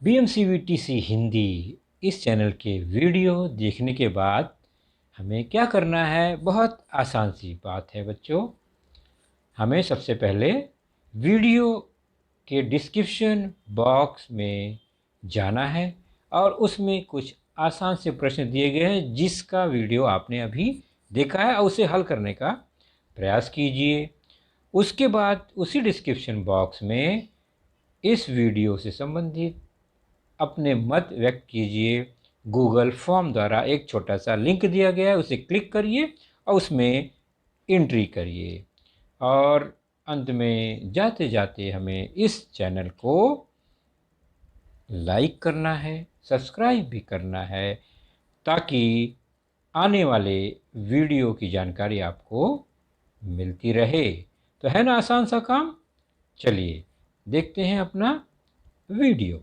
BMCVTC Hindi इस channel के video देखने के बाद हमें क्या करना है? बहुत आसान सी बात है बच्चों। हमें सबसे पहले वीडियो के डिस्क्रिप्शन बॉक्स में जाना है और उसमें कुछ आसान से प्रश्न दिए गए हैं जिसका वीडियो आपने अभी देखा है और उसे हल करने का प्रयास कीजिए। उसके बाद उसी डिस्क्रिप्शन बॉक्स में इस वीडियो से संबंधित अपने मत व्यक्त कीजिए। गूगल फॉर्म द्वारा एक छोटा सा लिंक दिया गया है, उसे क्लिक करिए और उसमें एंट्री करिए। और अंत में जाते जाते हमें इस चैनल को लाइक करना है, सब्सक्राइब भी करना है, ताकि आने वाले वीडियो की जानकारी आपको मिलती रहे। तो है ना आसान सा काम? चलिए देखते हैं अपना वीडियो।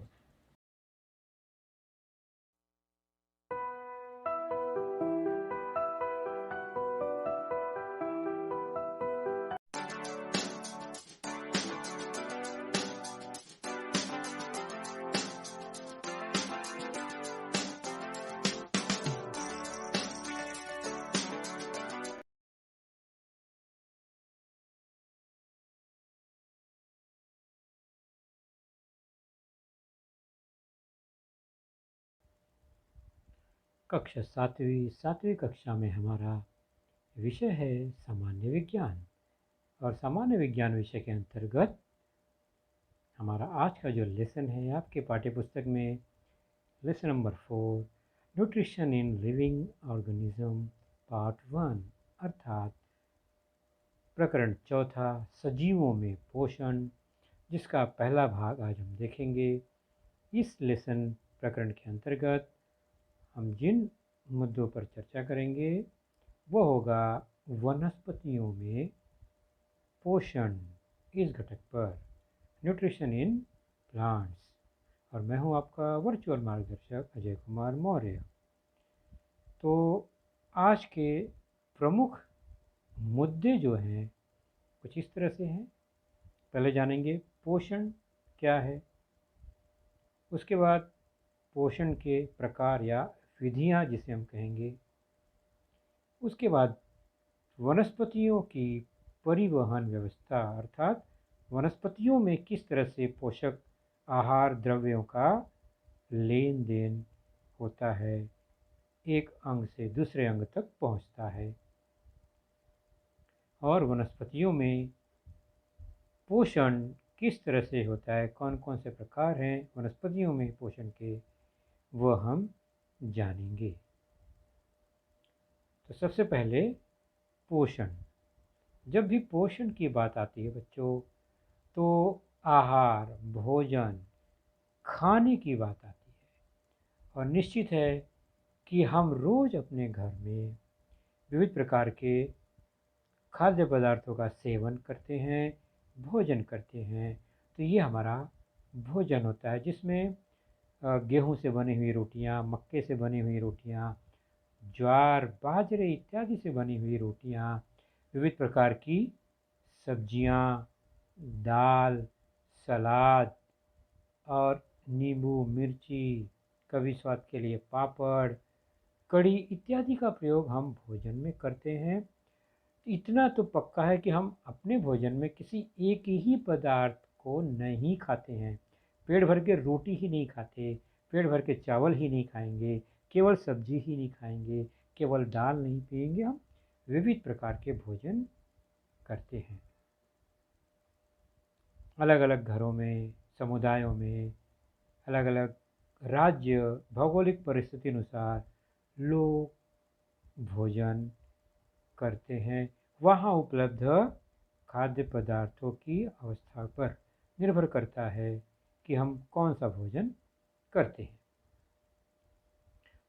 कक्षा सातवीं कक्षा में हमारा विषय है सामान्य विज्ञान। और सामान्य विज्ञान विषय के अंतर्गत हमारा आज का जो लेसन है आपके पाठ्य पुस्तक में lesson number 4, nutrition in living organism part 1, अर्थात प्रकरण चौथा, सजीवों में पोषण, जिसका पहला भाग आज हम देखेंगे। इस लेसन प्रकरण के अंतर्गत हम जिन मुद्दों पर चर्चा करेंगे वो होगा वनस्पतियों में पोषण, इस घटक पर, न्यूट्रिशन इन प्लांट्स। और मैं हूं आपका वर्चुअल मार्गदर्शक अजय कुमार मौर्य। तो आज के प्रमुख मुद्दे जो हैं कुछ इस तरह से हैं। पहले जानेंगे पोषण क्या है, उसके बाद पोषण के प्रकार या विधियां जिसे हम कहेंगे, उसके बाद वनस्पतियों की परिवहन व्यवस्था, अर्थात वनस्पतियों में किस तरह से पोषक आहार द्रव्यों का लेन देन होता है, एक अंग से दूसरे अंग तक पहुंचता है। और वनस्पतियों में पोषण किस तरह से होता है, कौन कौन से प्रकार हैं वनस्पतियों में पोषण के, वह हम जानेंगे। तो सबसे पहले पोषण। जब भी पोषण की बात आती है बच्चों, तो आहार, भोजन, खाने की बात आती है। और निश्चित है कि हम रोज़ अपने घर में विविध प्रकार के खाद्य पदार्थों का सेवन करते हैं, भोजन करते हैं। तो ये हमारा भोजन होता है, जिसमें गेहूं से बनी हुई रोटियां, मक्के से बनी हुई रोटियां, ज्वार, बाजरे इत्यादि से बनी हुई रोटियां, विविध प्रकार की सब्जियां, दाल, सलाद और नींबू, मिर्ची, कभी स्वाद के लिए पापड़, कढ़ी इत्यादि का प्रयोग हम भोजन में करते हैं। इतना तो पक्का है कि हम अपने भोजन में किसी एक ही पदार्थ को नहीं खाते हैं। पेट भर के रोटी ही नहीं खाते, पेट भर के चावल ही नहीं खाएंगे, केवल सब्जी ही नहीं खाएंगे, केवल दाल नहीं पिएंगे। हम विविध प्रकार के भोजन करते हैं। अलग अलग घरों में, समुदायों में, अलग अलग राज्य, भौगोलिक परिस्थिति अनुसार लोग भोजन करते हैं। वहाँ उपलब्ध खाद्य पदार्थों की अवस्था पर निर्भर करता है कि हम कौन सा भोजन करते हैं।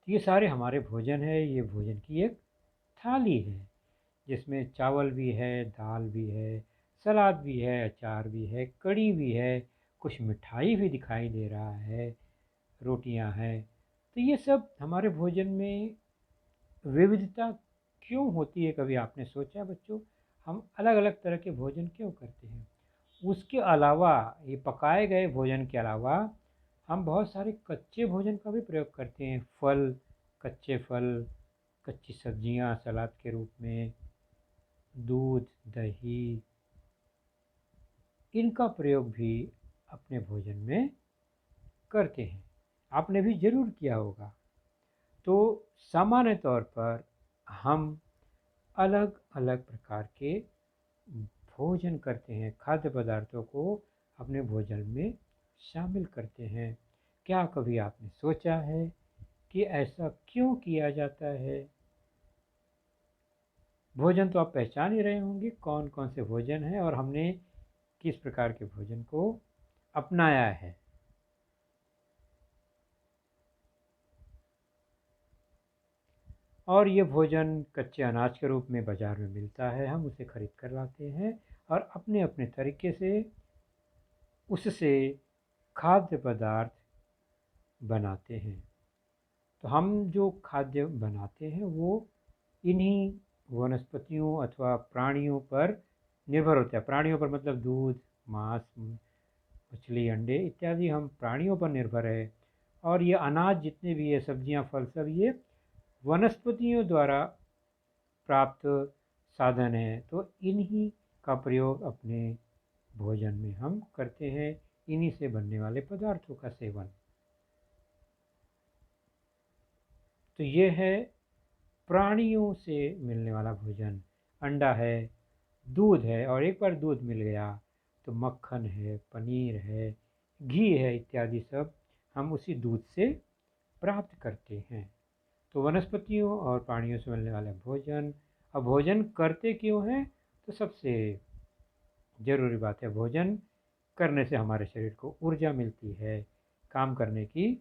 तो ये सारे हमारे भोजन है। ये भोजन की एक थाली है, जिसमें चावल भी है, दाल भी है, सलाद भी है, अचार भी है, कढ़ी भी है, कुछ मिठाई भी दिखाई दे रहा है, रोटियां हैं। तो ये सब हमारे भोजन में विविधता क्यों होती है, कभी आपने सोचा बच्चों? हम अलग अलग तरह के भोजन क्यों करते हैं? उसके अलावा, ये पकाए गए भोजन के अलावा हम बहुत सारे कच्चे भोजन का भी प्रयोग करते हैं। कच्चे फल, कच्ची सब्जियां सलाद के रूप में, दूध, दही, इनका प्रयोग भी अपने भोजन में करते हैं। आपने भी ज़रूर किया होगा। तो सामान्य तौर पर हम अलग अलग प्रकार के भोजन करते हैं, खाद्य पदार्थों को अपने भोजन में शामिल करते हैं। क्या कभी आपने सोचा है कि ऐसा क्यों किया जाता है? भोजन तो आप पहचान ही रहे होंगे कौन कौन से भोजन हैं और हमने किस प्रकार के भोजन को अपनाया है। और ये भोजन कच्चे अनाज के रूप में बाज़ार में मिलता है, हम उसे खरीद कर लाते हैं और अपने अपने तरीके से उससे खाद्य पदार्थ बनाते हैं। तो हम जो खाद्य बनाते हैं वो इन्हीं वनस्पतियों अथवा प्राणियों पर निर्भर होता है। प्राणियों पर मतलब दूध, मांस, मछली, अंडे इत्यादि हम प्राणियों पर निर्भर है। और ये अनाज जितने भी है, सब्जियां, फल, सब ये वनस्पतियों द्वारा प्राप्त साधन है। तो इन्हीं का प्रयोग अपने भोजन में हम करते हैं, इन्हीं से बनने वाले पदार्थों का सेवन। तो ये है प्राणियों से मिलने वाला भोजन। अंडा है, दूध है, और एक बार दूध मिल गया तो मक्खन है, पनीर है, घी है इत्यादि सब हम उसी दूध से प्राप्त करते हैं। तो वनस्पतियों और प्राणियों से मिलने वाला भोजन। अब भोजन करते क्यों हैं? तो सबसे ज़रूरी बात है, भोजन करने से हमारे शरीर को ऊर्जा मिलती है, काम करने की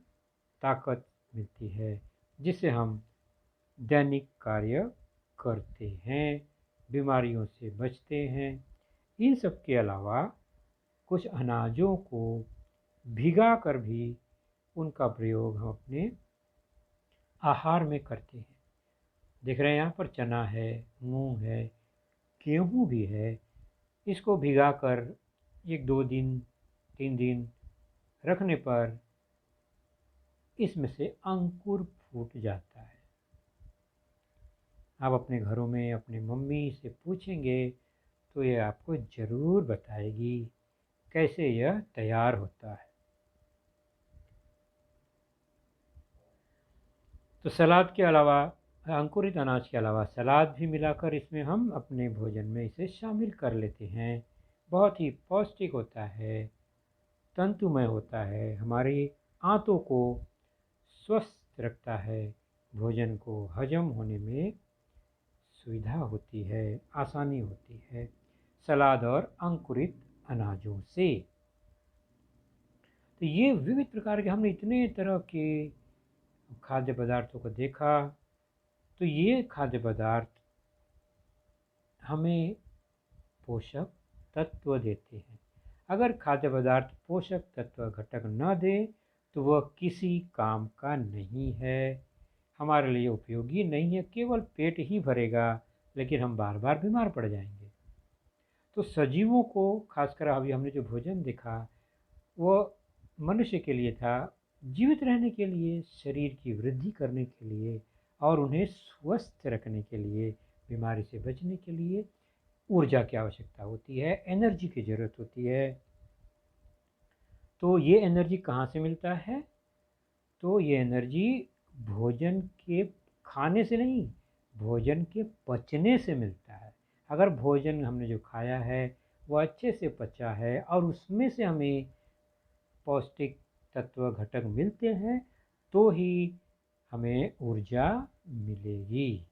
ताकत मिलती है, जिससे हम दैनिक कार्य करते हैं, बीमारियों से बचते हैं। इन सब के अलावा कुछ अनाजों को भिगा कर भी उनका प्रयोग हम अपने आहार में करते हैं। देख रहे हैं यहाँ पर चना है, मूंग है, गेहूँ भी है। इसको भिगा कर 1-2 दिन, 3 दिन रखने पर इसमें से अंकुर फूट जाता है। आप अपने घरों में अपनी मम्मी से पूछेंगे तो ये आपको ज़रूर बताएगी कैसे यह तैयार होता है। तो सलाद के अलावा, अंकुरित अनाज के अलावा सलाद भी मिलाकर इसमें हम अपने भोजन में इसे शामिल कर लेते हैं। बहुत ही पौष्टिक होता है, तंतुमय होता है, हमारी आंतों को स्वस्थ रखता है, भोजन को हजम होने में सुविधा होती है, आसानी होती है सलाद और अंकुरित अनाजों से। तो ये विविध प्रकार के, हमने इतने तरह के खाद्य पदार्थों को देखा। तो ये खाद्य पदार्थ हमें पोषक तत्व देते हैं। अगर खाद्य पदार्थ पोषक तत्व घटक न दे तो वह किसी काम का नहीं है, हमारे लिए उपयोगी नहीं है, केवल पेट ही भरेगा, लेकिन हम बार बार बीमार पड़ जाएंगे। तो सजीवों को, खासकर अभी हमने जो भोजन देखा वो मनुष्य के लिए था, जीवित रहने के लिए, शरीर की वृद्धि करने के लिए और उन्हें स्वस्थ रखने के लिए, बीमारी से बचने के लिए ऊर्जा की आवश्यकता होती है, एनर्जी की ज़रूरत होती है। तो ये एनर्जी कहाँ से मिलता है? तो ये एनर्जी भोजन के खाने से नहीं, भोजन के पचने से मिलता है। अगर भोजन हमने जो खाया है वो अच्छे से पचा है और उसमें से हमें पौष्टिक तत्व घटक मिलते हैं तो ही हमें ऊर्जा मिलेगी।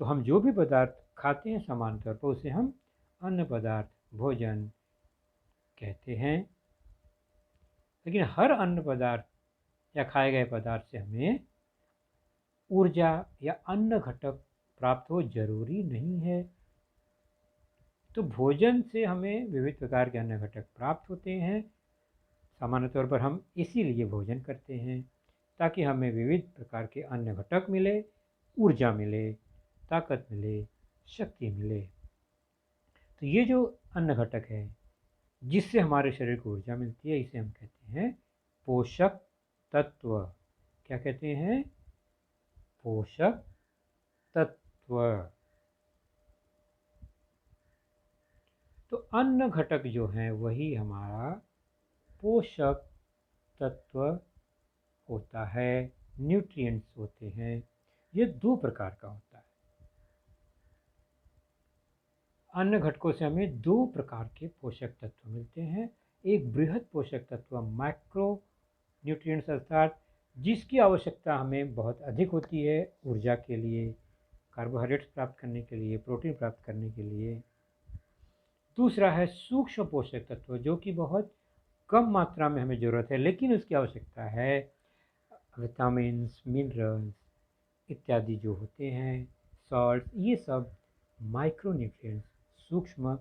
तो हम जो भी पदार्थ खाते हैं सामान्य तौर पर उसे हम अन्न पदार्थ, भोजन कहते हैं। लेकिन हर अन्न पदार्थ या खाए गए पदार्थ से हमें ऊर्जा या अन्न घटक प्राप्त हो जरूरी नहीं है। तो भोजन से हमें विविध प्रकार के अन्न घटक प्राप्त होते हैं। सामान्य तौर पर हम इसीलिए भोजन करते हैं ताकि हमें विविध प्रकार के अन्न घटक मिले, ऊर्जा मिले, ताकत मिले, शक्ति मिले। तो ये जो अन्न घटक है जिससे हमारे शरीर को ऊर्जा मिलती है, इसे हम कहते हैं पोषक तत्व। क्या कहते हैं? पोषक तत्व। तो अन्न घटक जो है वही हमारा पोषक तत्व होता है, न्यूट्रिएंट्स होते हैं। ये दो प्रकार का होता है। अन्न घटकों से हमें दो प्रकार के पोषक तत्व मिलते हैं। एक बृहद पोषक तत्व मैक्रो न्यूट्रिएंट्स, अर्थात जिसकी आवश्यकता हमें बहुत अधिक होती है ऊर्जा के लिए, कार्बोहाइड्रेट्स प्राप्त करने के लिए, प्रोटीन प्राप्त करने के लिए। दूसरा है सूक्ष्म पोषक तत्व, जो कि बहुत कम मात्रा में हमें ज़रूरत है लेकिन उसकी आवश्यकता है। विटामिन्स, मिनरल्स इत्यादि जो होते हैं, सॉल्ट, ये सब माइक्रो न्यूट्रिएंट्स, सूक्ष्म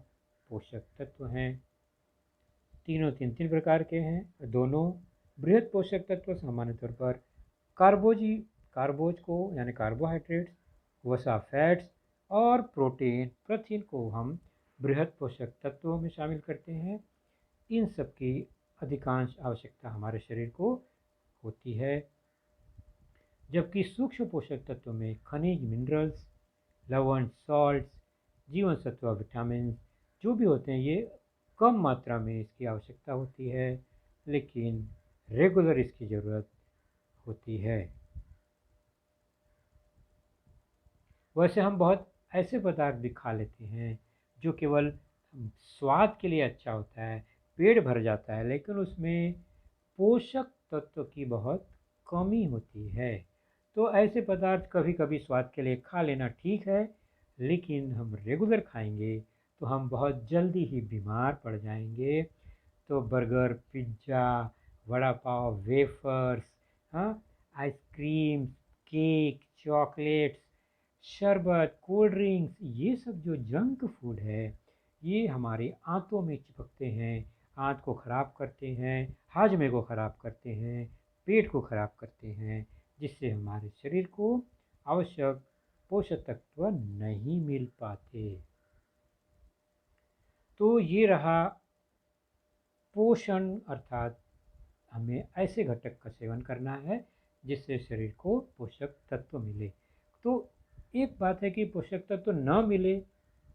पोषक तत्व हैं। तीनों तीन तीन प्रकार के हैं। दोनों बृहद पोषक तत्व सामान्य तौर पर कार्बोज को यानी कार्बोहाइड्रेट्स, वसा फैट्स और प्रोटीन को हम बृहद पोषक तत्वों में शामिल करते हैं। इन सब की अधिकांश आवश्यकता हमारे शरीर को होती है। जबकि सूक्ष्म पोषक तत्वों में खनिज, मिनरल्स, लवण, सॉल्ट्स, जीवन सत्व, विटामिन जो भी होते हैं, ये कम मात्रा में इसकी आवश्यकता होती है लेकिन रेगुलर इसकी ज़रूरत होती है। वैसे हम बहुत ऐसे पदार्थ भी खा लेते हैं जो केवल स्वाद के लिए अच्छा होता है, पेट भर जाता है, लेकिन उसमें पोषक तत्व की बहुत कमी होती है। तो ऐसे पदार्थ कभी कभी स्वाद के लिए खा लेना ठीक है, लेकिन हम रेगुलर खाएंगे तो हम बहुत जल्दी ही बीमार पड़ जाएंगे। तो burger, pizza, vada pav, wafers, हाँ, आइसक्रीम, केक, चॉकलेट्स, शरबत, कोल्ड ड्रिंक्स, ये सब जो जंक फूड है, ये हमारे आंतों में चिपकते हैं, आंत को ख़राब करते हैं, हाजमे को ख़राब करते हैं, पेट को ख़राब करते हैं, जिससे हमारे शरीर को आवश्यक पोषक तत्व नहीं मिल पाते। तो ये रहा पोषण, अर्थात हमें ऐसे घटक का सेवन करना है जिससे शरीर को पोषक तत्व मिले। तो एक बात है कि पोषक तत्व न मिले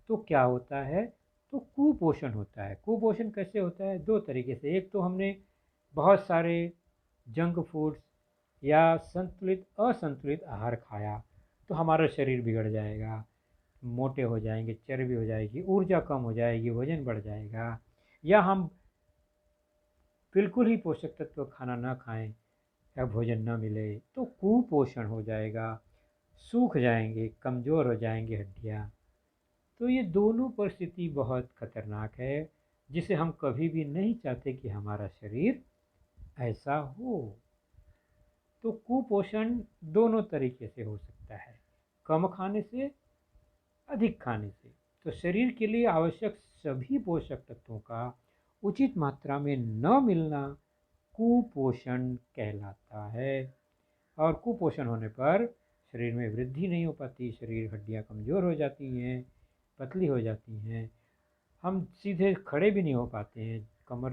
तो क्या होता है? तो कुपोषण होता है। कुपोषण कैसे होता है? दो तरीके से। एक तो हमने बहुत सारे जंक फूड्स या संतुलित असंतुलित आहार खाया तो हमारा शरीर बिगड़ जाएगा, मोटे हो जाएंगे, चर्बी हो जाएगी, ऊर्जा कम हो जाएगी, वजन बढ़ जाएगा। या हम बिल्कुल ही पोषक तत्व खाना ना खाएं या भोजन न मिले तो कुपोषण हो जाएगा, सूख जाएंगे, कमज़ोर हो जाएंगी हड्डियाँ। तो ये दोनों परिस्थिति बहुत खतरनाक है, जिसे हम कभी भी नहीं चाहते कि हमारा शरीर ऐसा हो। तो कुपोषण दोनों तरीके से हो सकता है, कम खाने से, अधिक खाने से। तो शरीर के लिए आवश्यक सभी पोषक तत्वों का उचित मात्रा में न मिलना कुपोषण कहलाता है। और कुपोषण होने पर शरीर में वृद्धि नहीं हो पाती, शरीर हड्डियाँ कमज़ोर हो जाती हैं, पतली हो जाती हैं, हम सीधे खड़े भी नहीं हो पाते हैं, कमर,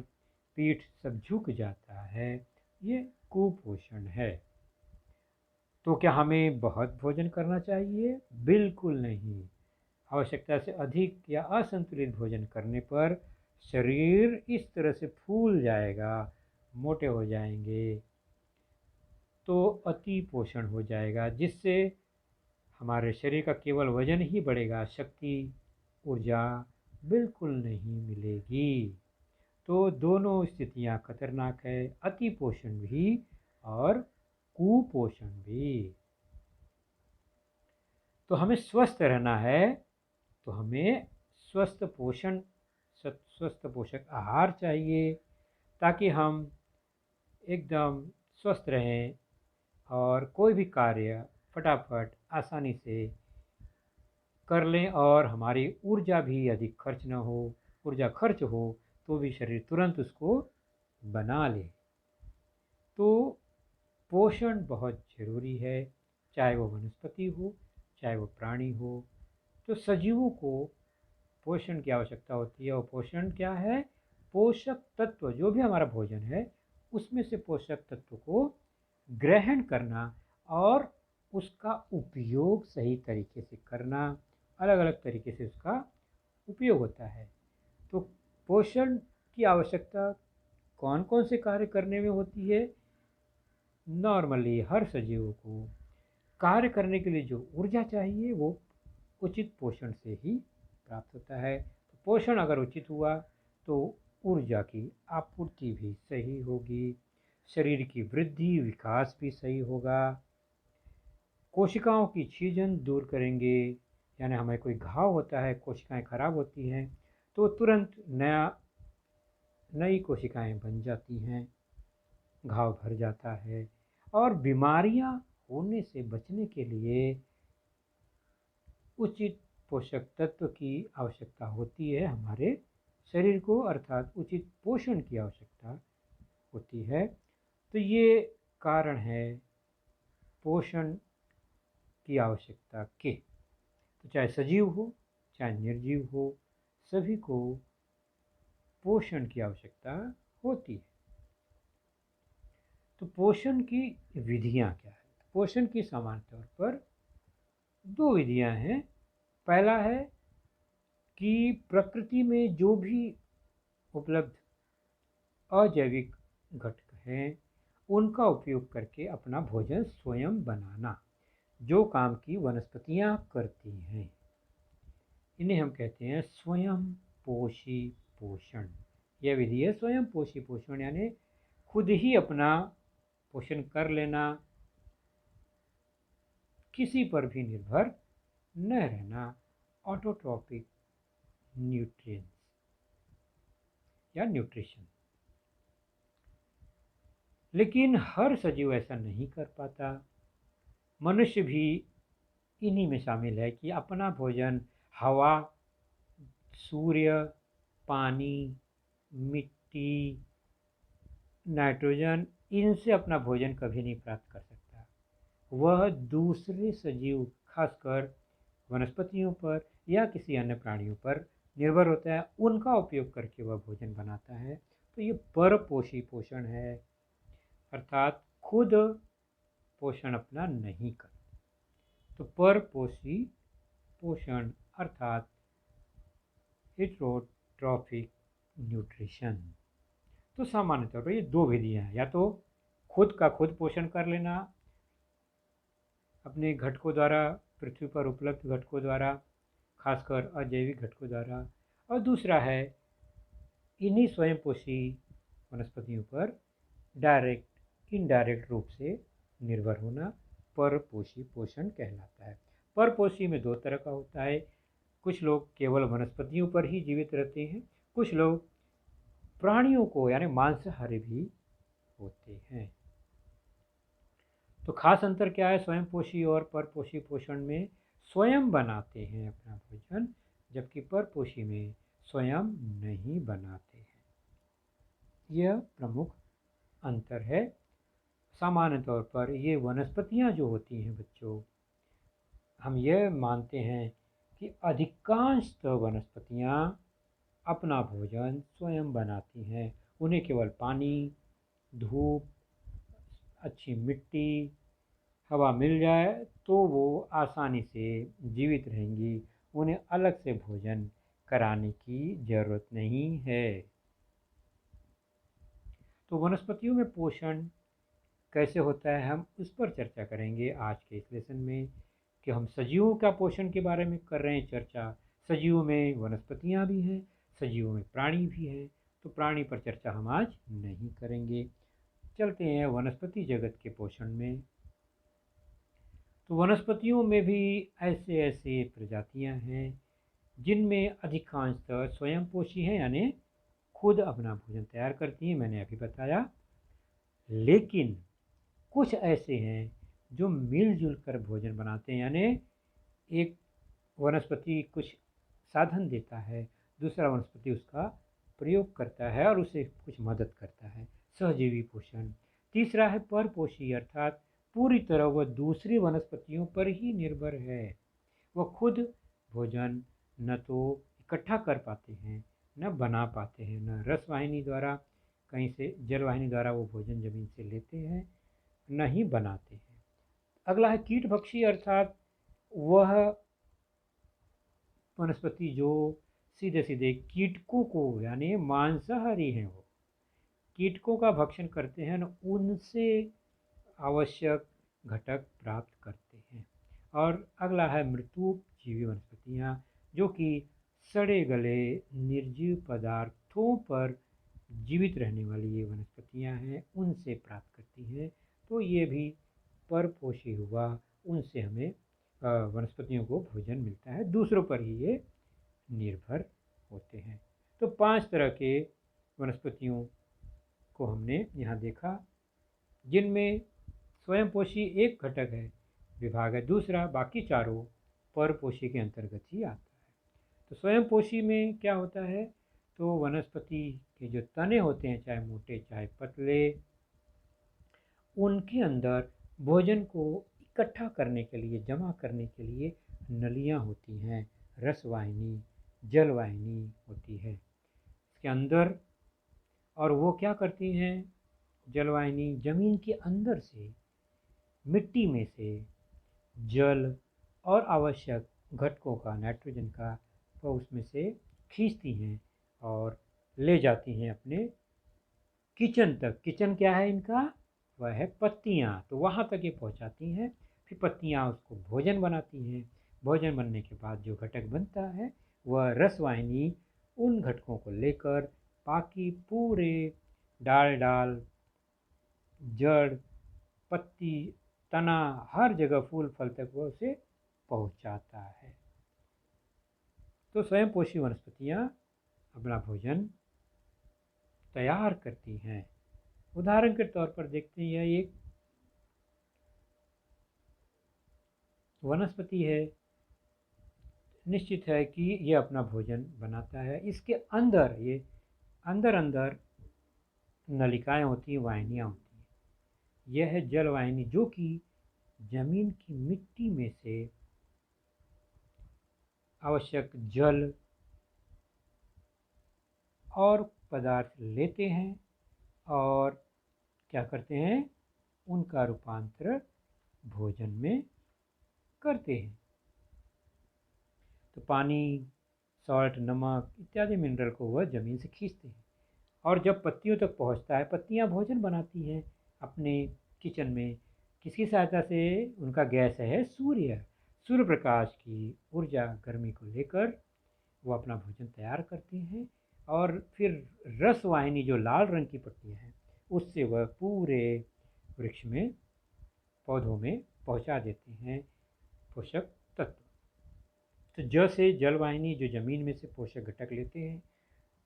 पीठ सब झुक जाता है। ये कुपोषण है। तो क्या हमें बहुत भोजन करना चाहिए? बिल्कुल नहीं। आवश्यकता से अधिक या असंतुलित भोजन करने पर शरीर इस तरह से फूल जाएगा, मोटे हो जाएंगे, तो अति पोषण हो जाएगा, जिससे हमारे शरीर का केवल वजन ही बढ़ेगा, शक्ति, ऊर्जा बिल्कुल नहीं मिलेगी। तो दोनों स्थितियां खतरनाक है, अति पोषण भी और कुपोषण भी। तो हमें स्वस्थ रहना है तो हमें स्वस्थ पोषक आहार चाहिए, ताकि हम एकदम स्वस्थ रहें और कोई भी कार्य फटाफट आसानी से कर लें और हमारी ऊर्जा भी अधिक खर्च न हो। ऊर्जा खर्च हो तो भी शरीर तुरंत उसको बना ले। तो पोषण बहुत ज़रूरी है, चाहे वो वनस्पति हो, चाहे वो प्राणी हो। तो सजीवों को पोषण की आवश्यकता होती है। और पोषण क्या है? पोषक तत्व, जो भी हमारा भोजन है उसमें से पोषक तत्व को ग्रहण करना और उसका उपयोग सही तरीके से करना, अलग अलग तरीके से उसका उपयोग होता है। तो पोषण की आवश्यकता कौन कौन से कार्य करने में होती है? नॉर्मली हर सजीव को कार्य करने के लिए जो ऊर्जा चाहिए वो उचित पोषण से ही प्राप्त होता है। तो पोषण अगर उचित हुआ तो ऊर्जा की आपूर्ति भी सही होगी, शरीर की वृद्धि विकास भी सही होगा, कोशिकाओं की छीजन दूर करेंगे, यानी हमें कोई घाव होता है, कोशिकाएं खराब होती हैं तो तुरंत नई कोशिकाएं बन जाती हैं, घाव भर जाता है। और बीमारियां होने से बचने के लिए उचित पोषक तत्व की आवश्यकता होती है हमारे शरीर को, अर्थात उचित पोषण की आवश्यकता होती है। तो ये कारण है पोषण की आवश्यकता के। तो चाहे सजीव हो चाहे निर्जीव हो, सभी को पोषण की आवश्यकता होती है। तो पोषण की विधियां क्या है? पोषण की सामान्य तौर पर दो विधियां हैं। पहला है कि प्रकृति में जो भी उपलब्ध अजैविक घटक हैं उनका उपयोग करके अपना भोजन स्वयं बनाना, जो काम की वनस्पतियां करती हैं। इन्हें हम कहते हैं स्वयं पोषी पोषण। यह विधि है स्वयं पोषी पोषण, यानी खुद ही अपना पोषण कर लेना, किसी पर भी निर्भर न रहना, ऑटोट्रॉपिक न्यूट्रिएंट्स या न्यूट्रिशन। लेकिन हर सजीव ऐसा नहीं कर पाता। मनुष्य भी इन्हीं में शामिल है कि अपना भोजन हवा, सूर्य, पानी, मिट्टी, नाइट्रोजन, इनसे अपना भोजन कभी नहीं प्राप्त कर सकता। वह दूसरे सजीव, खासकर वनस्पतियों पर या किसी अन्य प्राणियों पर निर्भर होता है, उनका उपयोग करके वह भोजन बनाता है। तो ये परपोषी पोषण है, अर्थात खुद पोषण अपना नहीं कर। तो परपोषी पोषण अर्थात हेटेरोट्रॉफिक न्यूट्रिशन। तो सामान्य तौर पर ये दो विधियां हैं, या तो खुद का खुद पोषण कर लेना अपने घटकों द्वारा, पृथ्वी पर उपलब्ध घटकों द्वारा, खासकर अजैविक घटकों द्वारा, और दूसरा है इन्हीं स्वयंपोषी वनस्पतियों पर डायरेक्ट इनडायरेक्ट रूप से निर्भर होना, परपोषी पोषण कहलाता है। परपोषी में दो तरह का होता है। कुछ लोग केवल वनस्पतियों पर ही जीवित रहते हैं, कुछ लोग प्राणियों को यानी मांसाहारी भी होते हैं। तो खास अंतर क्या है स्वयंपोषी और परपोषी पोषण में? स्वयं बनाते हैं अपना भोजन, जबकि परपोषी में स्वयं नहीं बनाते हैं। यह प्रमुख अंतर है। सामान्य तौर पर ये वनस्पतियां जो होती हैं बच्चों, हम यह मानते हैं कि अधिकांश वनस्पतियां अपना भोजन स्वयं बनाती हैं। उन्हें केवल पानी, धूप, अच्छी मिट्टी, हवा मिल जाए तो वो आसानी से जीवित रहेंगी। उन्हें अलग से भोजन कराने की ज़रूरत नहीं है। तो वनस्पतियों में पोषण कैसे होता है, हम उस पर चर्चा करेंगे आज के इस लेसन में, कि हम सजीवों का पोषण के बारे में कर रहे हैं चर्चा। सजीवों में वनस्पतियां भी हैं, सजीवों में प्राणी भी हैं, तो प्राणी पर चर्चा हम आज नहीं करेंगे। चलते हैं वनस्पति जगत के पोषण में। तो वनस्पतियों में भी ऐसे ऐसे प्रजातियां हैं जिनमें अधिकांशतः स्वयंपोषी हैं, यानी खुद अपना भोजन तैयार करती हैं, मैंने अभी बताया। लेकिन कुछ ऐसे हैं जो मिलजुल कर भोजन बनाते हैं, यानी एक वनस्पति कुछ साधन देता है, दूसरा वनस्पति उसका प्रयोग करता है और उसे कुछ मदद करता है, सहजीवी पोषण। तीसरा है परपोषी, अर्थात पूरी तरह वह दूसरी वनस्पतियों पर ही निर्भर है। वह खुद भोजन न तो इकट्ठा कर पाते हैं, न बना पाते हैं, न रसवाहिनी द्वारा कहीं से जलवाहिनी द्वारा वो भोजन ज़मीन से लेते हैं, न ही बनाते हैं। अगला है कीटभक्षी, अर्थात वह वनस्पति जो सीधे सीधे कीटकों को, यानी मांसाहारी हैं, वो कीटकों का भक्षण करते हैं, उनसे आवश्यक घटक प्राप्त करते हैं। और अगला है मृत्युजीवी वनस्पतियाँ, जो कि सड़े गले निर्जीव पदार्थों पर जीवित रहने वाली ये वनस्पतियाँ हैं, उनसे प्राप्त करती हैं। तो ये भी परपोषी हुआ, उनसे हमें वनस्पतियों को भोजन मिलता है, दूसरों पर ही ये निर्भर होते हैं। तो 5 तरह के वनस्पतियों को हमने यहाँ देखा, जिनमें स्वयंपोषी एक घटक है, विभाग है दूसरा, बाकी चारों परपोषी के अंतर्गत ही आता है। तो स्वयंपोषी में क्या होता है, तो वनस्पति के जो तने होते हैं, चाहे मोटे चाहे पतले, उनके अंदर भोजन को इकट्ठा करने के लिए, जमा करने के लिए नलियाँ होती हैं, रसवाहिनी, जलवाहिनी होती है इसके अंदर। और वो क्या करती हैं, जलवाहिनी ज़मीन के अंदर से, मिट्टी में से जल और आवश्यक घटकों का, नाइट्रोजन का, वो उसमें से खींचती हैं और ले जाती हैं अपने किचन तक। किचन क्या है इनका, वह है पत्तियाँ, तो वहाँ तक ये पहुँचाती हैं। फिर पत्तियाँ उसको भोजन बनाती हैं। भोजन बनने के बाद जो घटक बनता है, वह रसवाहिनी उन घटकों को लेकर बाकी पूरे डाल, जड़, पत्ती, तना, हर जगह फूल फल तक वह उसे पहुँचाता है। तो स्वयंपोषी वनस्पतियाँ अपना भोजन तैयार करती हैं। उदाहरण के तौर पर देखते हैं, यह एक वनस्पति है, निश्चित है कि यह अपना भोजन बनाता है। इसके अंदर ये अंदर नलिकाएं होती हैं, वाहिनियाँ होती हैं। यह है जलवाहिनी, जो कि जमीन की मिट्टी में से आवश्यक जल और पदार्थ लेते हैं और क्या करते हैं, उनका रूपांतर भोजन में करते हैं। तो पानी, सॉल्ट, नमक इत्यादि मिनरल को वह ज़मीन से खींचते हैं और जब पत्तियों तक पहुंचता है, पत्तियां भोजन बनाती हैं अपने किचन में। किसकी सहायता से, उनका गैस है सूर्य प्रकाश की ऊर्जा, गर्मी को लेकर वो अपना भोजन तैयार करते हैं। और फिर रसवाहिनी, जो लाल रंग की पत्तियां हैं, उससे वह पूरे वृक्ष में, पौधों में पहुंचा देते हैं पोषक तत्व। तो ज से जलवाहिनी, जो जमीन में से पोषक घटक लेते हैं।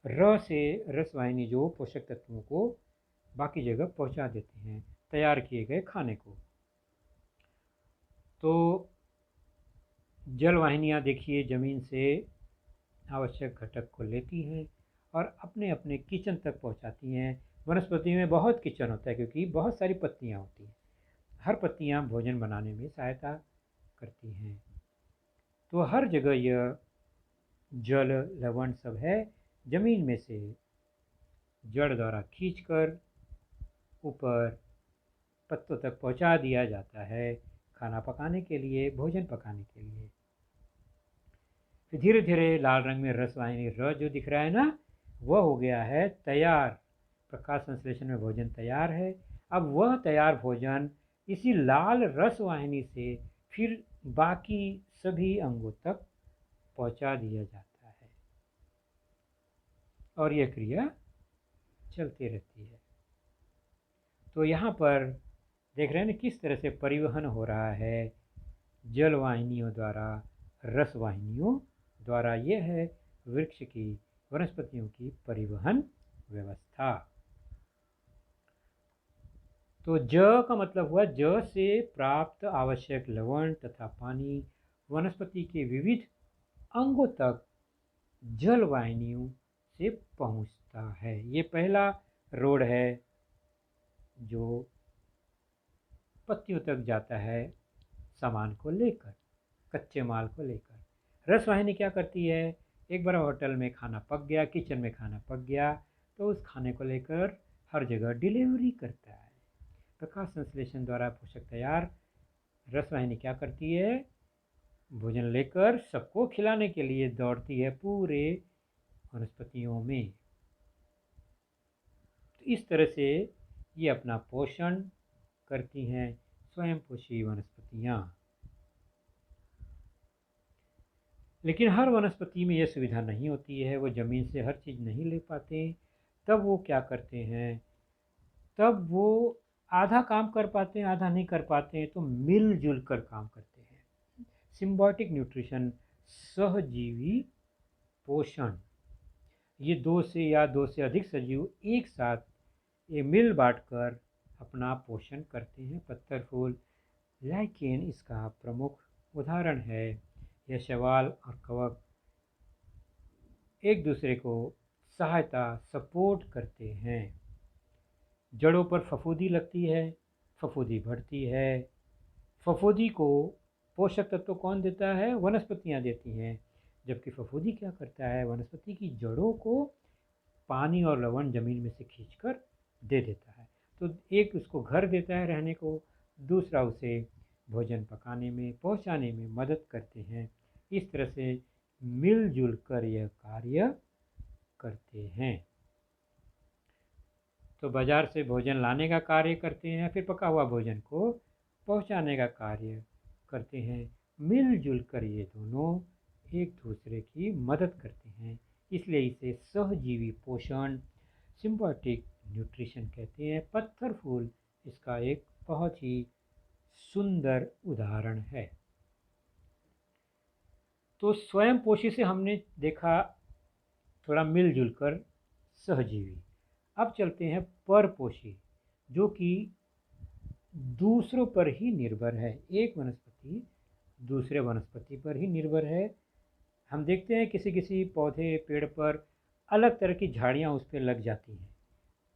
र से रसवाहिनी, जो पोषक तत्वों को बाकी जगह पहुंचा देते हैं तैयार किए गए खाने को। तो जलवाहिनियाँ देखिए ज़मीन से आवश्यक घटक को लेती हैं और अपने अपने किचन तक पहुंचाती हैं। वनस्पति में बहुत किचन होता है, क्योंकि बहुत सारी पत्तियां होती हैं। हर पत्तियां भोजन बनाने में सहायता करती हैं। तो हर जगह यह जल, लवण सब है, ज़मीन में से जड़ द्वारा खींचकर ऊपर पत्तों तक पहुंचा दिया जाता है, खाना पकाने के लिए, भोजन पकाने के लिए। फिर धीरे धीरे लाल रंग में रसवाहिनी र जो दिख रहा है ना, वह हो गया है तैयार। प्रकाश संश्लेषण में भोजन तैयार है। अब वह तैयार भोजन इसी लाल रसवाहिनी से फिर बाकी सभी अंगों तक पहुंचा दिया जाता है और यह क्रिया चलती रहती है। तो यहाँ पर देख रहे हैं ना किस तरह से परिवहन हो रहा है जलवाहिनियों द्वारा, रसवाहिनियों द्वारा। यह है वृक्ष की, वनस्पतियों की परिवहन व्यवस्था। तो ज का मतलब हुआ ज से प्राप्त आवश्यक लवण तथा पानी वनस्पति के विविध अंगों तक जलवाहिनियों से पहुंचता है। ये पहला रोड है जो पत्तियों तक जाता है सामान को लेकर, कच्चे माल को लेकर। रसवाहिनी क्या करती है, एक बार होटल में खाना पक गया, किचन में खाना पक गया, तो उस खाने को लेकर हर जगह डिलीवरी करता है। प्रकाश संश्लेषण द्वारा पोषक तैयार रसवाहिनी क्या करती है? भोजन लेकर सबको खिलाने के लिए दौड़ती है पूरे वनस्पतियों में। तो इस तरह से ये अपना पोषण करती हैं स्वयंपोषी वनस्पतियाँ। लेकिन हर वनस्पति में यह सुविधा नहीं होती है, वो ज़मीन से हर चीज़ नहीं ले पाते। तब वो क्या करते हैं? तब वो आधा काम कर पाते हैं, आधा नहीं कर पाते हैं, तो मिलजुल कर काम करते हैं। सिम्बायोटिक न्यूट्रिशन, सहजीवी पोषण, ये दो से अधिक सजीव एक साथ ये मिल बांट कर अपना पोषण करते हैं। पत्थर फूल लाइकेन इसका प्रमुख उदाहरण है। यह शैवाल और कवक एक दूसरे को सपोर्ट करते हैं। जड़ों पर फफूंदी लगती है, फफूंदी बढ़ती है। फफूंदी को पोषक तत्व कौन देता है? वनस्पतियाँ देती हैं। जबकि फफूंदी क्या करता है? वनस्पति की जड़ों को पानी और लवण जमीन में से खींचकर दे देता है। तो एक उसको घर देता है रहने को, दूसरा उसे भोजन पकाने में, पहुंचाने में मदद करते हैं। इस तरह से मिलजुल कर यह कार्य करते हैं। तो बाजार से भोजन लाने का कार्य करते हैं, फिर पका हुआ भोजन को पहुंचाने का कार्य करते हैं। मिलजुल कर ये दोनों एक दूसरे की मदद करते हैं, इसलिए इसे सहजीवी पोषण, सिम्बायोटिक न्यूट्रिशन कहते हैं। पत्थर फूल इसका एक बहुत ही सुंदर उदाहरण है। तो स्वयं पोषी से हमने देखा थोड़ा मिलजुल कर सहजीवी। अब चलते हैं परपोषी, जो कि दूसरों पर ही निर्भर है। एक वनस्पति दूसरे वनस्पति पर ही निर्भर है। हम देखते हैं किसी किसी पौधे पेड़ पर अलग तरह की झाड़ियाँ उस पर लग जाती हैं।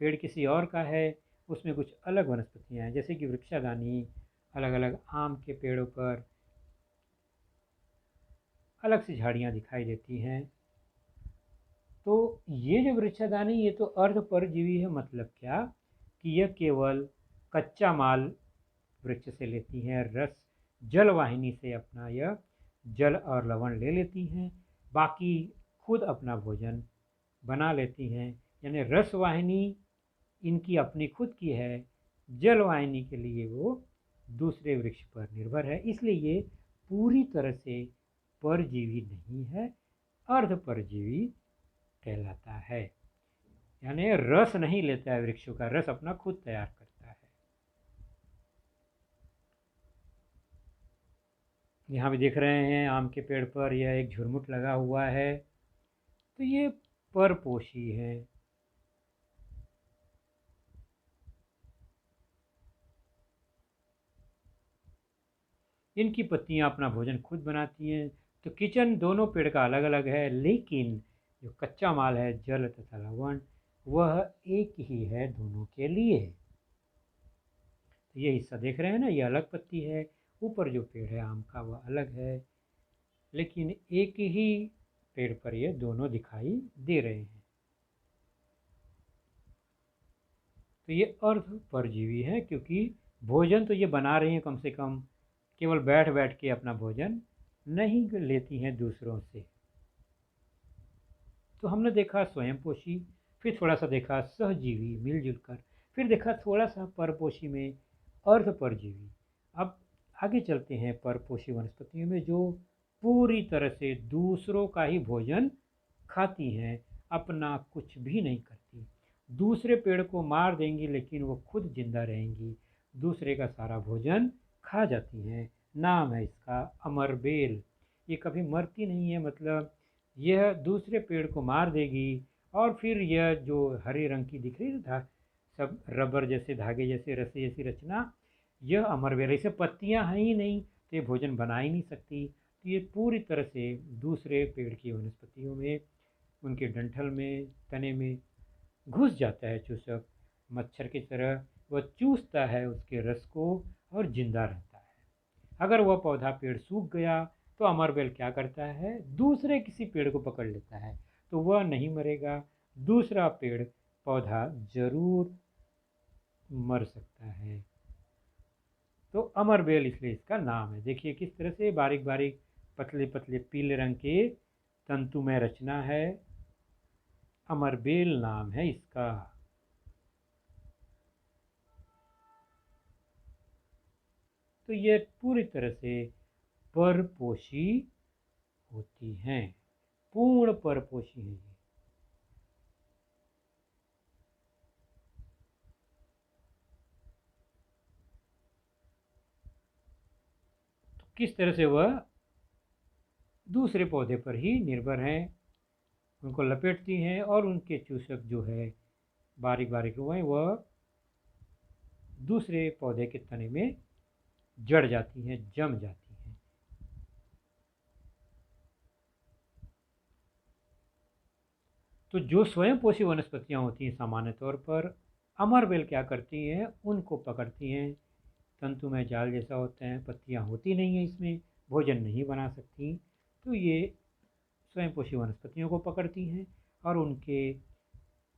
पेड़ किसी और का है, उसमें कुछ अलग वनस्पतियाँ हैं, जैसे कि वृक्षादानी अलग अलग आम के पेड़ों पर अलग सी झाड़ियाँ दिखाई देती हैं। तो ये जो वृक्षादानी ये तो अर्ध परजीवी है। मतलब क्या कि यह केवल कच्चा माल वृक्ष से लेती हैं, रस जलवाहिनी से अपना यह जल और लवण ले लेती हैं, बाकी खुद अपना भोजन बना लेती हैं। यानी रसवाहिनी इनकी अपनी खुद की है, जलवाहिनी के लिए वो दूसरे वृक्ष पर निर्भर है। इसलिए ये पूरी तरह से परजीवी नहीं है, अर्ध परजीवी कहलाता है। यानी रस नहीं लेता है वृक्षों का, रस अपना खुद तैयार करता है। यहाँ भी देख रहे हैं आम के पेड़ पर यह एक झुरमुट लगा हुआ है, तो ये परपोषी है। इनकी पत्तियां अपना भोजन खुद बनाती हैं। तो किचन दोनों पेड़ का अलग अलग है, लेकिन जो कच्चा माल है जल तथा लवण वह एक ही है दोनों के लिए। तो ये हिस्सा देख रहे हैं ना, ये अलग पत्ती है। ऊपर जो पेड़ है आम का वह अलग है, लेकिन एक ही पेड़ पर ये दोनों दिखाई दे रहे हैं। तो ये अर्ध परजीवी है, क्योंकि भोजन तो ये बना रही हैं, कम से कम केवल बैठ बैठ के अपना भोजन नहीं लेती हैं दूसरों से। तो हमने देखा स्वयंपोषी, फिर थोड़ा सा देखा सहजीवी मिलजुल कर, फिर देखा थोड़ा सा परपोषी में अर्ध परजीवी। अब आगे चलते हैं परपोषी वनस्पतियों में, जो पूरी तरह से दूसरों का ही भोजन खाती हैं, अपना कुछ भी नहीं करती। दूसरे पेड़ को मार देंगी लेकिन वो खुद जिंदा रहेंगी, दूसरे का सारा भोजन खा जाती हैं। नाम है इसका अमरबेल। ये कभी मरती नहीं है, मतलब यह दूसरे पेड़ को मार देगी और फिर यह जो हरे रंग की दिख रही है सब रबर जैसे धागे जैसे रस्सी जैसी रचना, यह अमरबेल। इसे पत्तियां हैं ही नहीं तो ये भोजन बना ही नहीं सकती। तो ये पूरी तरह से दूसरे पेड़ की वनस्पतियों में, उनके डंठल में, तने में घुस जाता है चूसक। मच्छर की तरह वह चूसता है उसके रस को और जिंदा रहता है। अगर वह पौधा पेड़ सूख गया तो अमरबेल क्या करता है? दूसरे किसी पेड़ को पकड़ लेता है, तो वह नहीं मरेगा, दूसरा पेड़ पौधा जरूर मर सकता है। तो अमर बेल इसलिए इसका नाम है। देखिए किस तरह से बारीक बारीक पतले पतले पीले रंग के तंतुमय रचना है, अमर बेल नाम है इसका। तो ये पूरी तरह से परपोषी होती हैं, पूर्ण परपोषी हैं ये। तो किस तरह से वह दूसरे पौधे पर ही निर्भर हैं, उनको लपेटती हैं और उनके चूसक जो है बारीक बारीक रुआएं वह दूसरे पौधे के तने में जड़ जाती हैं, जम जाती हैं। तो जो स्वयं पोषी वनस्पतियां होती हैं सामान्य तौर पर, अमरबेल क्या करती हैं, उनको पकड़ती हैं। तंतुमय जाल जैसा होता है, पत्तियां होती नहीं हैं इसमें, भोजन नहीं बना सकती, तो ये स्वयं पोषी वनस्पतियों को पकड़ती हैं और उनके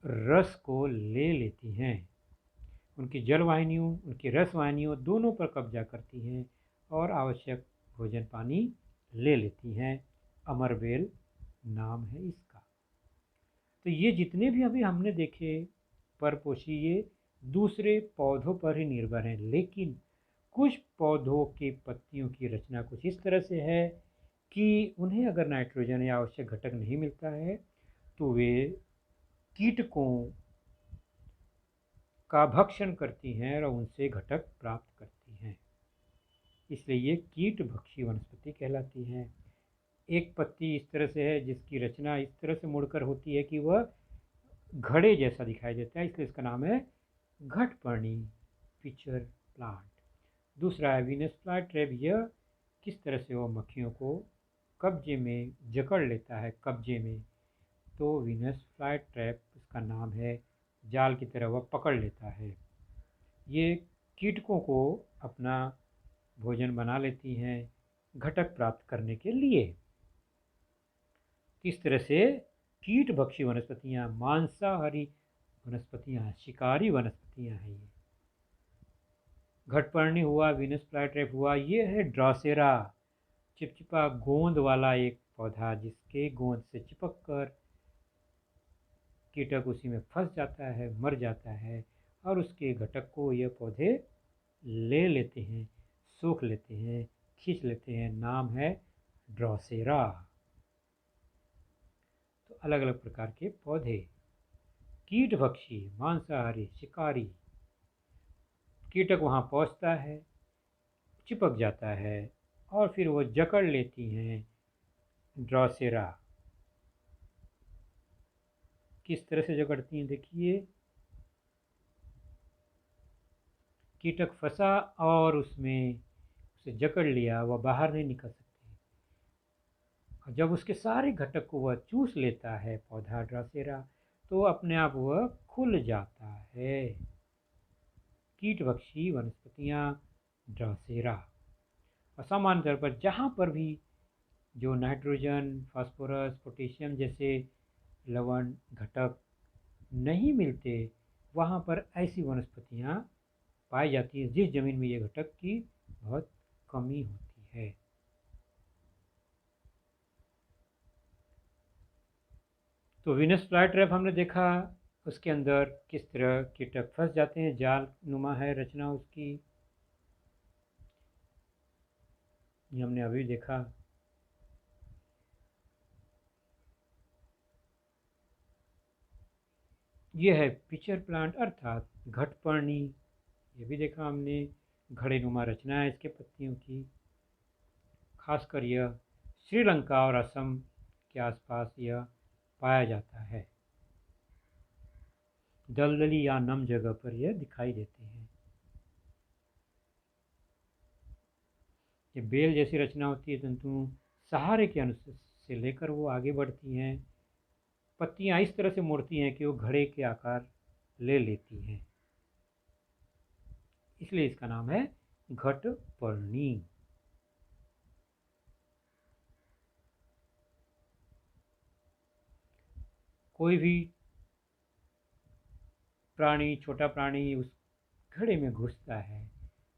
रस को ले लेती हैं। उनकी जल वाहिनियों, उनकी रस वाहिनियों दोनों पर कब्जा करती हैं और आवश्यक भोजन पानी ले लेती हैं। अमरबेल नाम है इसका। तो ये जितने भी अभी हमने देखे परपोषी, ये दूसरे पौधों पर ही निर्भर हैं, लेकिन कुछ पौधों के पत्तियों की रचना कुछ इस तरह से है कि उन्हें अगर नाइट्रोजन या आवश्यक घटक नहीं मिलता है तो वे कीटकों का भक्षण करती हैं और उनसे घटक प्राप्त करती हैं। इसलिए ये कीट भक्षी वनस्पति कहलाती हैं। एक पत्ती इस तरह से है जिसकी रचना इस तरह से मुड़कर होती है कि वह घड़े जैसा दिखाई देता है, इसलिए इसका नाम है घटपर्णी पिचर प्लांट। दूसरा है वीनस फ्लाई ट्रैप। यह किस तरह से वो मक्खियों को कब्जे में जकड़ लेता है, कब्जे में, तो वीनस फ्लाई ट्रैप इसका नाम है। जाल की तरह वह पकड़ लेता है। ये कीटकों को अपना भोजन बना लेती हैं घटक प्राप्त करने के लिए। किस तरह से कीट भक्षी वनस्पतियाँ, मांसाहारी वनस्पतियाँ, शिकारी वनस्पतियाँ हैं ये। घटपर्णी हुआ, वीनस फ्लाईट्रैप हुआ, ये है ड्रासेरा, चिपचिपा गोंद वाला एक पौधा जिसके गोंद से चिपक कर कीटक उसी में फंस जाता है, मर जाता है और उसके घटक को यह पौधे ले लेते हैं, सूख लेते हैं, खींच लेते हैं। नाम है ड्रासेरा। तो अलग अलग प्रकार के पौधे, कीट भक्षी, मांसाहारी, शिकारी। कीटक वहाँ पहुँचता है, चिपक जाता है और फिर वो जकड़ लेती हैं ड्रासेरा। किस तरह से जकड़ती हैं देखिए, कीटक फंसा और उसमें उसे जकड़ लिया, वह बाहर नहीं निकल सकती। और जब उसके सारे घटक को वह चूस लेता है पौधा ड्रासेरा, तो अपने आप वह खुल जाता है। कीटभक्षी वनस्पतियाँ ड्रासेरा। और सामान्य तौर पर जहाँ पर भी जो नाइट्रोजन, फास्फोरस, पोटेशियम जैसे लवण घटक नहीं मिलते, वहाँ पर ऐसी वनस्पतियाँ पाई जाती हैं जिस जमीन में ये घटक की बहुत कमी होती है। तो वीनस फ्लाईट्रैप हमने देखा, उसके अंदर किस तरह कीटक फंस जाते हैं, जाल नुमा है रचना उसकी, ये हमने अभी देखा। ये है पिचर प्लांट अर्थात घटपर्णी, ये भी देखा हमने, घड़े नुमा रचना है इसके पत्तियों की। खासकर यह श्रीलंका और असम के आसपास यह पाया जाता है। दलदली या नम जगह पर यह दिखाई देते हैं। ये बेल जैसी रचना होती है, तंतु सहारे के अनुसार से लेकर वो आगे बढ़ती हैं। पत्तियां इस तरह से मुड़ती हैं कि वो घड़े के आकार ले लेती हैं, इसलिए इसका नाम है घटपर्णी। कोई भी प्राणी, छोटा प्राणी, उस घड़े में घुसता है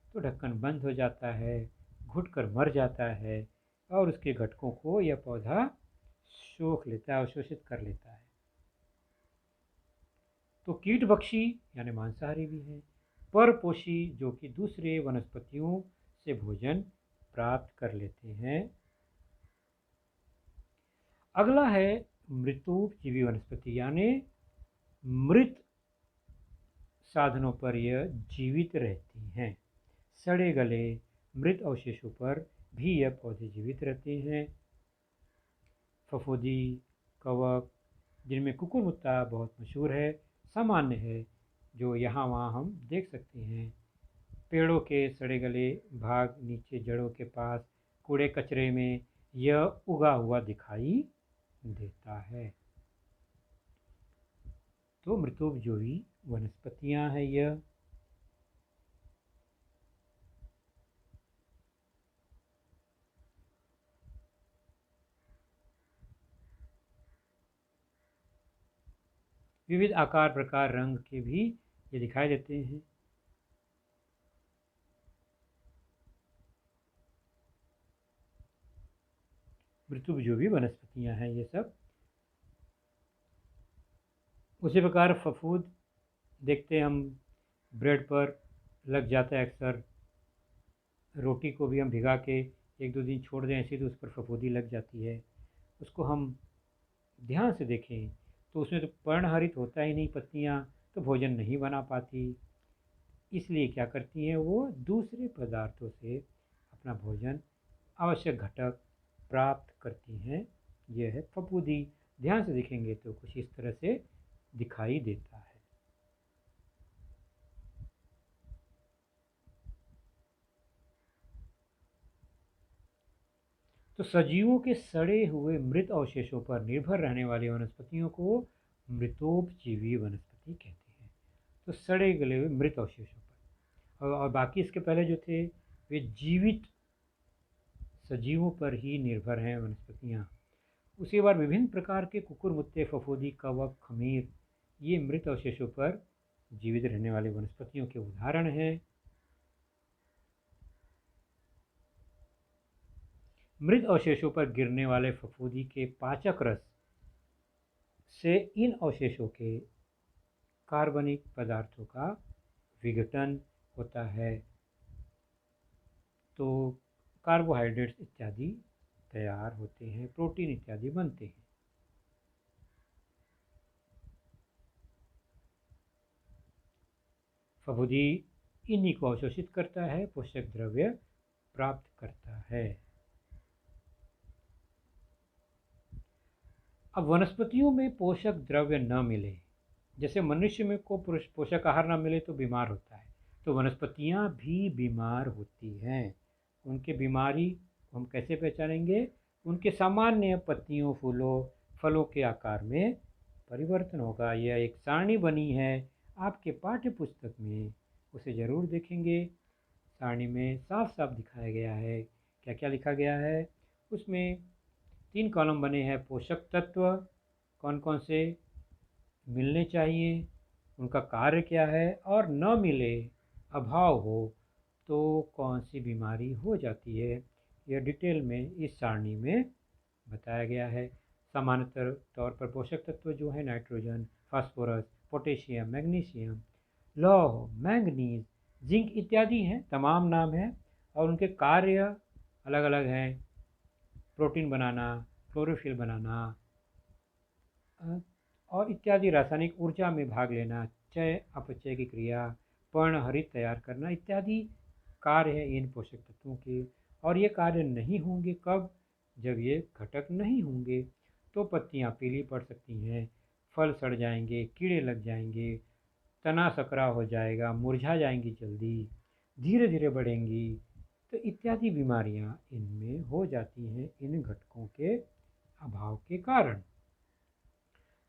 तो ढक्कन बंद हो जाता है, घुटकर मर जाता है और उसके घटकों को यह पौधा सोख लेता है, अवशोषित कर लेता है। तो कीटभक्षी यानी मांसाहारी भी हैं, परपोषी जो कि दूसरे वनस्पतियों से भोजन प्राप्त कर लेते हैं। अगला है मृतोपजीवी वनस्पति यानी मृत साधनों पर यह जीवित रहती हैं। सड़े गले मृत अवशेषों पर भी यह पौधे जीवित रहते हैं। फफूंदी, कवक, जिनमें कुकुरमुत्ता बहुत मशहूर है, सामान्य है, जो यहाँ वहाँ हम देख सकते हैं। पेड़ों के सड़े गले भाग नीचे जड़ों के पास कूड़े कचरे में यह उगा हुआ दिखाई देता है। तो मृतोपयोगी वनस्पतियाँ हैं यह। विविध आकार प्रकार रंग के भी ये दिखाई देते हैं। मृतोपयोगी वनस्पतियाँ हैं ये सब। उसी प्रकार फफूंद देखते हैं हम, ब्रेड पर लग जाता है अक्सर। रोटी को भी हम भिगा के एक दो दिन छोड़ दें ऐसी तो उस पर फफूंदी लग जाती है। उसको हम ध्यान से देखें तो उसमें तो पर्णहरित होता ही नहीं, पत्तियाँ तो भोजन नहीं बना पाती। इसलिए क्या करती हैं वो दूसरे पदार्थों से अपना भोजन आवश्यक घटक प्राप्त करती हैं। यह है फफूंदी। ध्यान से देखेंगे तो कुछ इस तरह से दिखाई देता है। तो सजीवों के सड़े हुए मृत अवशेषों पर निर्भर रहने वाली वनस्पतियों को मृतोपजीवी वनस्पति कहते हैं। तो सड़े गले हुए मृत अवशेषों पर, और बाकी इसके पहले जो थे वे जीवित सजीवों पर ही निर्भर हैं वनस्पतियाँ। उसके बाद विभिन्न प्रकार के कुकुरमुत्ते, फफूंदी, कवक, खमीर ये मृत अवशेषों पर जीवित रहने वाले वनस्पतियों के उदाहरण हैं। मृत अवशेषों पर गिरने वाले फफूंदी के पाचक रस से इन अवशेषों के कार्बनिक पदार्थों का विघटन होता है, तो कार्बोहाइड्रेट्स इत्यादि तैयार होते हैं, प्रोटीन इत्यादि बनते हैं। फफूंदी इन्हीं को अवशोषित करता है, पोषक द्रव्य प्राप्त करता है। अब वनस्पतियों में पोषक द्रव्य न मिले, जैसे मनुष्य में को पोषक आहार न मिले तो बीमार होता है, तो वनस्पतियां भी बीमार होती हैं। उनके बीमारी हम कैसे पहचानेंगे? उनके सामान्य पत्तियों, फूलों, फलों के आकार में परिवर्तन होगा। यह एक सारणी बनी है आपके पाठ्य पुस्तक में, उसे ज़रूर देखेंगे। सारणी में साफ साफ दिखाया गया है क्या क्या लिखा गया है। उसमें 3 कॉलम बने हैं। पोषक तत्व कौन कौन से मिलने चाहिए, उनका कार्य क्या है, और न मिले, अभाव हो तो कौन सी बीमारी हो जाती है, यह डिटेल में इस सारणी में बताया गया है। सामान्यतः तौर पर पोषक तत्व जो है नाइट्रोजन, फास्फोरस, पोटेशियम, मैग्नीशियम, लौह, मैंगनीज, जिंक इत्यादि हैं, तमाम नाम हैं और उनके कार्य अलग अलग हैं। प्रोटीन बनाना, क्लोरोफिल बनाना और इत्यादि, रासायनिक ऊर्जा में भाग लेना, चय अपचय की क्रिया, पर्णहरित तैयार करना इत्यादि कार्य है इन पोषक तत्वों के। और ये कार्य नहीं होंगे कब? जब ये घटक नहीं होंगे तो पत्तियाँ पीली पड़ सकती हैं, फल सड़ जाएंगे, कीड़े लग जाएंगे, तना सकरा हो जाएगा, मुरझा जाएंगी जल्दी, धीरे धीरे बढ़ेंगी, तो इत्यादि बीमारियाँ इनमें हो जाती हैं इन घटकों के अभाव के कारण।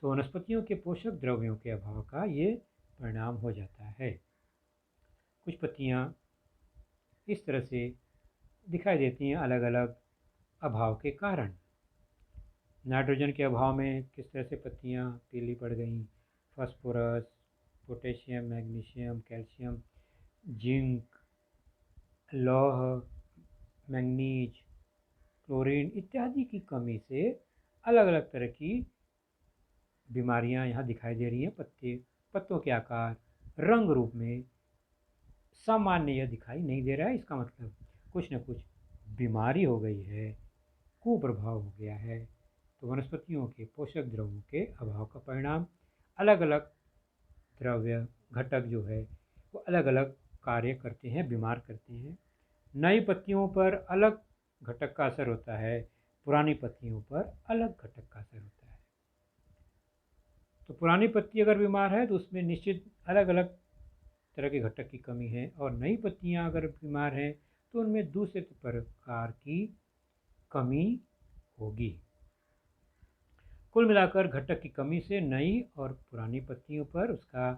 तो वनस्पतियों के पोषक द्रव्यों के अभाव का ये परिणाम हो जाता है। कुछ पत्तियाँ इस तरह से दिखाई देती हैं अलग अलग अभाव के कारण। नाइट्रोजन के अभाव में किस तरह से पत्तियाँ पीली पड़ गईं, phosphorus, potassium, magnesium, calcium zinc, लौह, मैंगनीज, क्लोरीन इत्यादि की कमी से अलग अलग तरह की बीमारियां यहाँ दिखाई दे रही हैं। पत्तों के आकार, रंग रूप में सामान्य यह दिखाई नहीं दे रहा है। इसका मतलब कुछ न कुछ बीमारी हो गई है, कुप्रभाव हो गया है। तो वनस्पतियों के पोषक द्रव्यों के अभाव का परिणाम, अलग अलग द्रव्य घटक जो है वो अलग अलग कार्य करते हैं, बीमार करते हैं। नई पत्तियों पर अलग घटक का असर होता है, पुरानी पत्तियों पर अलग घटक का असर होता है। तो पुरानी पत्ती अगर बीमार है तो उसमें निश्चित अलग अलग तरह के घटक की कमी है, और नई पत्तियां अगर बीमार हैं तो उनमें दूसरे प्रकार की कमी होगी। कुल मिलाकर घटक की कमी से नई और पुरानी पत्तियों पर उसका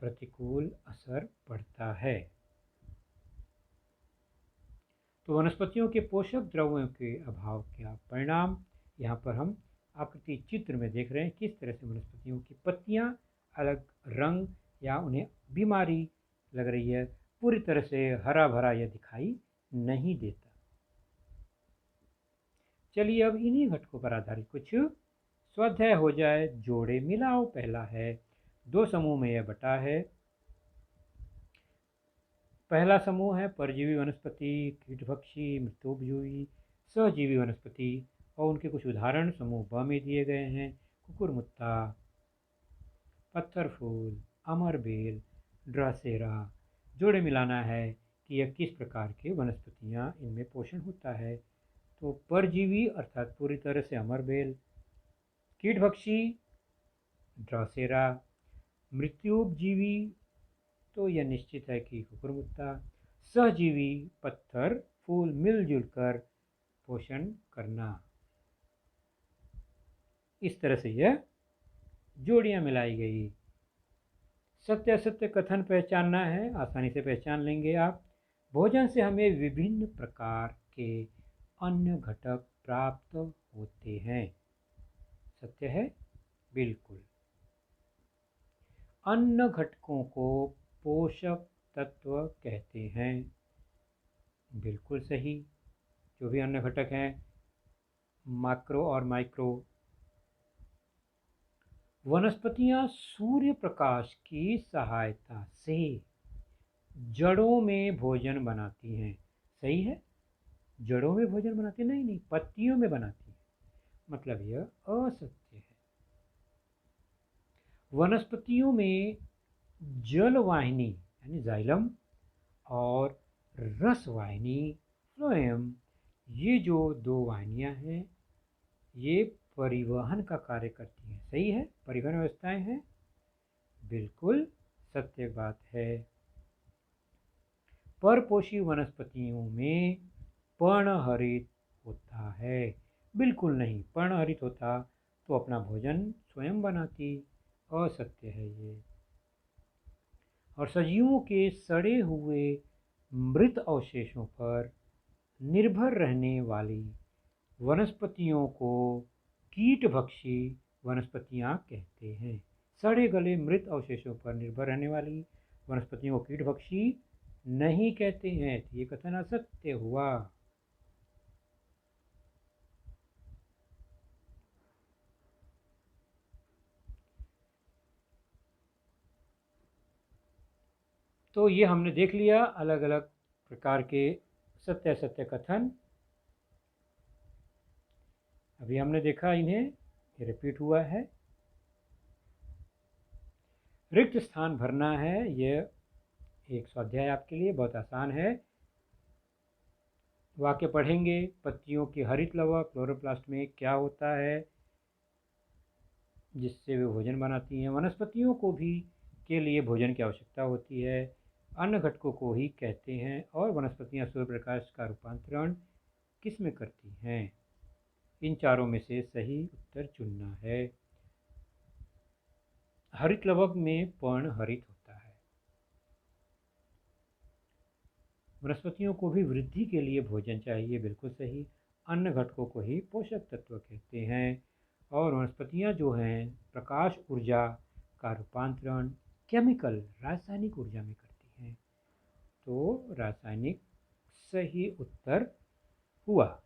प्रतिकूल असर पड़ता है। तो वनस्पतियों के पोषक द्रव्यों के अभाव का परिणाम यहाँ पर हम आकृति चित्र में देख रहे हैं। किस तरह से वनस्पतियों की पत्तियाँ अलग रंग या उन्हें बीमारी लग रही है, पूरी तरह से हरा भरा यह दिखाई नहीं देता। चलिए अब इन्हीं घटकों पर आधारित कुछ स्वाध्याय हो जाए। जोड़े मिलाओ पहला है, दो समूह में यह बटा है। पहला समूह है परजीवी वनस्पति, कीटभक्षी, मृतोपजीवी, सहजीवी वनस्पति, और उनके कुछ उदाहरण समूह ब में दिए गए हैं। कुकुरमुत्ता, पत्थर फूल, अमरबेल, ड्रासेरा। जोड़े मिलाना है कि यह किस प्रकार के वनस्पतियाँ इनमें पोषण होता है। तो परजीवी अर्थात पूरी तरह से अमरबेल, कीटभक्षी ड्रासेरा, मृत्युपजीवी तो यह निश्चित है कि कुकुरमुत्ता, सहजीवी पत्थर फूल मिलजुल कर पोषण करना। इस तरह से यह जोड़ियां मिलाई गई। सत्य असत्य कथन पहचानना है, आसानी से पहचान लेंगे आप। भोजन से हमें विभिन्न प्रकार के अन्य घटक प्राप्त होते हैं। सत्य है, बिल्कुल। अन्य घटकों को पोषक तत्व कहते हैं, बिल्कुल सही। जो भी अन्य घटक हैं, मैक्रो और माइक्रो। वनस्पतियां सूर्य प्रकाश की सहायता से जड़ों में भोजन बनाती हैं। सही है, जड़ों में भोजन बनाती नहीं, नहीं, पत्तियों में बनाती है, मतलब यह असत्य है। वनस्पतियों में जलवाहिनी यानी जाइलम और रसवाहिनी फ्लोएम, ये जो दो वाहिनियां हैं ये परिवहन का कार्य करती हैं। सही है, परिवहन व्यवस्थाएं हैं, बिल्कुल सत्य बात है। परपोषी वनस्पतियों में पर्णहरित होता है, बिल्कुल नहीं। पर्णहरित होता तो अपना भोजन स्वयं बनाती, असत्य है ये। और सजीवों के सड़े हुए मृत अवशेषों पर निर्भर रहने वाली वनस्पतियों को कीटभक्षी वनस्पतियां कहते हैं। सड़े गले मृत अवशेषों पर निर्भर रहने वाली वनस्पतियों को कीटभक्षी नहीं कहते हैं। ये कथन असत्य हुआ। तो ये हमने देख लिया अलग अलग प्रकार के सत्य असत्य कथन। अभी हमने देखा इन्हें, ये रिपीट हुआ है। रिक्त स्थान भरना है, यह एक स्वाध्याय आपके लिए बहुत आसान है। वाक्य पढ़ेंगे। पत्तियों की हरित लवक क्लोरोप्लास्ट में क्या होता है जिससे वे भोजन बनाती हैं। वनस्पतियों को भी के लिए भोजन की आवश्यकता होती है, अन्य घटकों को ही कहते हैं। और वनस्पतियां सूर्य प्रकाश का रूपांतरण किस में करती हैं। इन चारों में से सही उत्तर चुनना है। हरित लवक में पर्ण हरित होता है। वनस्पतियों को भी वृद्धि के लिए भोजन चाहिए, बिल्कुल सही। अन्य घटकों को ही पोषक तत्व कहते हैं। और वनस्पतियां जो हैं प्रकाश ऊर्जा का रूपांतरण केमिकल रासायनिक ऊर्जा में करती हैं। तो रासायनिक सही उत्तर हुआ।